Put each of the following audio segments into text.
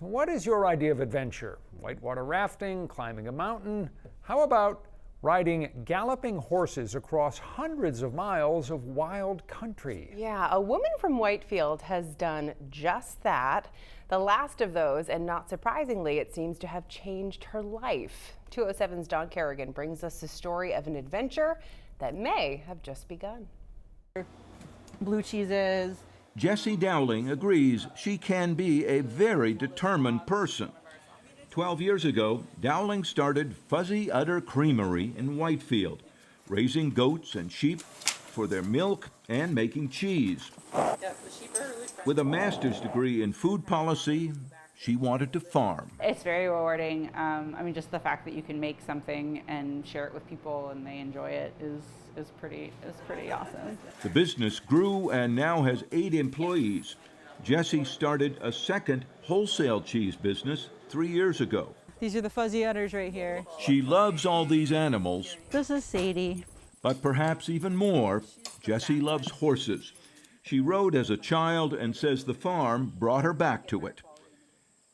What is your idea of adventure? Whitewater rafting, climbing a mountain? How about riding galloping horses across hundreds of miles of wild country? Yeah, a woman from Whitefield has done just that. The last of those, and not surprisingly, it seems to have changed her life. 207's Don Kerrigan brings us the story of an adventure that may have just begun. Blue cheeses. Jessie Dowling agrees she can be a very determined person. 12 years ago, Dowling started Fuzzy Udder Creamery in Whitefield, raising goats and sheep for their milk and making cheese. With a master's degree in food policy, she wanted to farm. It's very rewarding. Just the fact that you can make something and share it with people and they enjoy it is pretty awesome. The business grew and now has 8 employees. Jessie started a second wholesale cheese business 3 years ago. These are the fuzzy udders right here. She loves all these animals. This is Sadie. But perhaps even more, Jessie loves horses. She rode as a child and says the farm brought her back to it.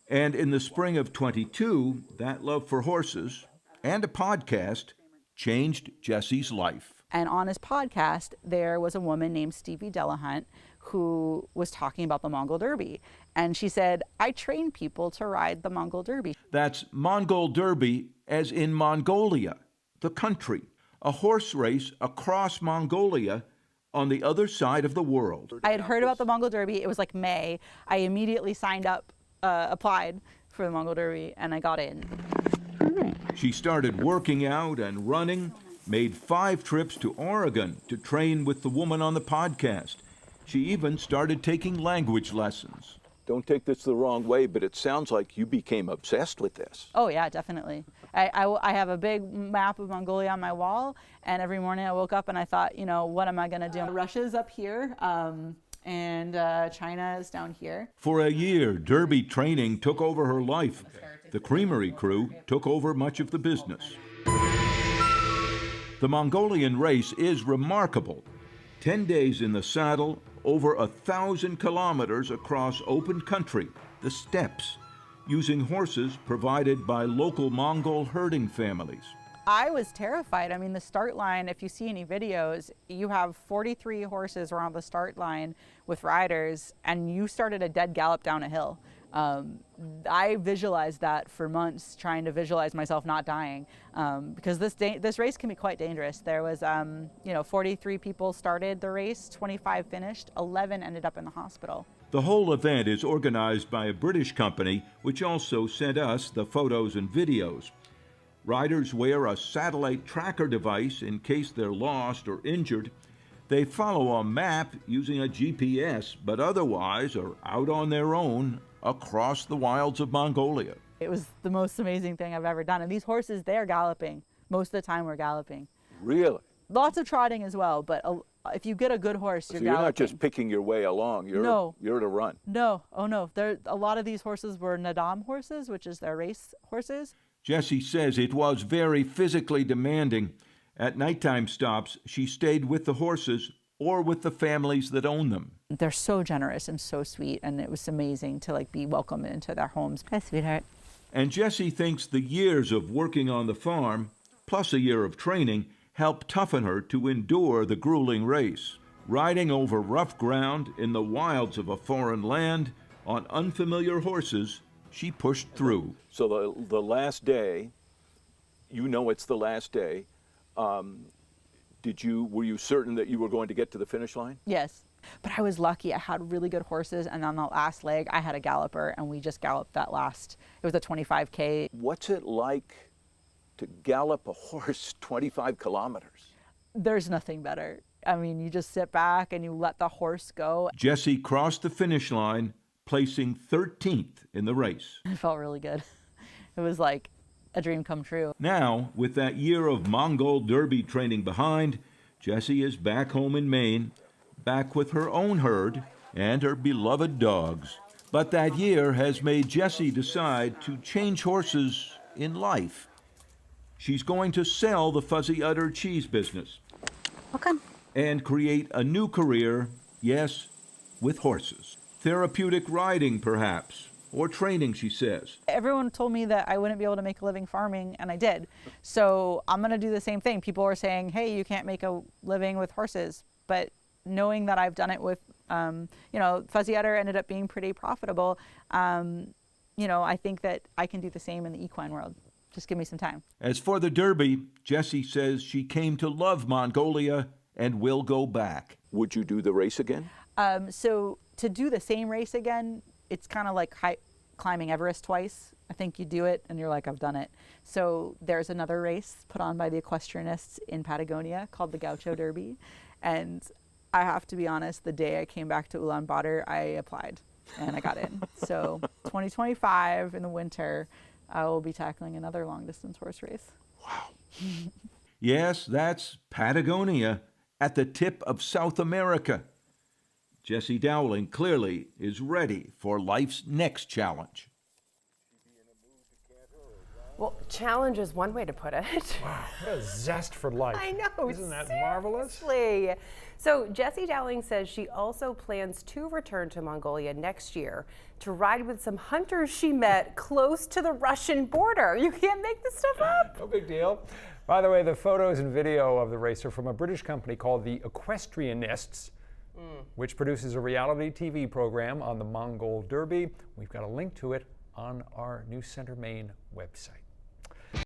And in the spring of 22, that love for horses and a podcast changed Jessie's life. And on his podcast, there was a woman named Stevie Delahunt who was talking about the Mongol Derby. And she said, I train people to ride the Mongol Derby. That's Mongol Derby, as in Mongolia, the country, a horse race across Mongolia on the other side of the world. I had heard about the Mongol Derby. It was like May. I immediately signed up, applied for the Mongol Derby, and I got in. She started working out and running, made 5 trips to Oregon to train with the woman on the podcast. She even started taking language lessons. Don't take this the wrong way, but it sounds like you became obsessed with this. Oh yeah, definitely. I have a big map of Mongolia on my wall, and every morning I woke up and I thought, what am I going to do? Russia's up here, and China is down here. For a year, Derby training took over her life. The Creamery crew took over much of the business. The Mongolian race is remarkable. 10 days in the saddle, over 1,000 kilometers across open country, the steppes, using horses provided by local Mongol herding families. I was terrified. The start line, if you see any videos, you have 43 horses around the start line with riders, and you started a dead gallop down a hill. I visualized that for months, trying to visualize myself not dying, because this race can be quite dangerous. There was, 43 people started the race, 25 finished, 11 ended up in the hospital. The whole event is organized by a British company, which also sent us the photos and videos. Riders wear a satellite tracker device in case they're lost or injured. They follow a map using a GPS, but otherwise are out on their own across the wilds of Mongolia. It was the most amazing thing I've ever done. And these horses, they're galloping. Most of the time we're galloping. Really? Lots of trotting as well, but if you get a good horse, you're so galloping. You're not just picking your way along, you're to run. No, oh no. A lot of these horses were Nadam horses, which is their race horses. Jessie says it was very physically demanding. At nighttime stops, she stayed with the horses or with the families that own them. They're so generous and so sweet, and it was amazing to be welcomed into their homes. Hi, sweetheart. And Jessie thinks the years of working on the farm, plus a year of training, helped toughen her to endure the grueling race. Riding over rough ground in the wilds of a foreign land on unfamiliar horses, she pushed through. So the last day, it's the last day, were you certain that you were going to get to the finish line? Yes, but I was lucky. I had really good horses, and on the last leg, I had a galloper, and we just galloped that last. It was a 25K. What's it like to gallop a horse 25 kilometers? There's nothing better. You just sit back and you let the horse go. Jessie crossed the finish line, placing 13th in the race. It felt really good. It was like a dream come true. Now, with that year of Mongol Derby training behind, Jessie is back home in Maine, back with her own herd and her beloved dogs. But that year has made Jessie decide to change horses in life. She's going to sell the Fuzzy Udder cheese business. Okay. And create a new career, yes, with horses. Therapeutic riding, perhaps, or training, she says. Everyone told me that I wouldn't be able to make a living farming, and I did. So I'm going to do the same thing. People are saying, hey, you can't make a living with horses. But knowing that I've done it with, Fuzzy Udder ended up being pretty profitable. I think that I can do the same in the equine world. Just give me some time. As for the Derby, Jessie says she came to love Mongolia and will go back. Would you do the race again? So to do the same race again, it's kind of like climbing Everest twice. I think you do it and you're like, I've done it. So there's another race put on by the equestrianists in Patagonia called the Gaucho Derby. And I have to be honest, the day I came back to Ulaanbaatar, I applied and I got in. So 2025 in the winter, I will be tackling another long distance horse race. Wow. Yes, that's Patagonia, at the tip of South America. Jessie Dowling clearly is ready for life's next challenge. Well, challenge is one way to put it. Wow, what a zest for life. I know. Isn't that marvelous? Seriously. So Jessie Dowling says she also plans to return to Mongolia next year to ride with some hunters she met close to the Russian border. You can't make this stuff up. No big deal. By the way, the photos and video of the race are from a British company called the Equestrianists, which produces a reality TV program on the Mongol Derby. We've got a link to it on our News Center Maine website.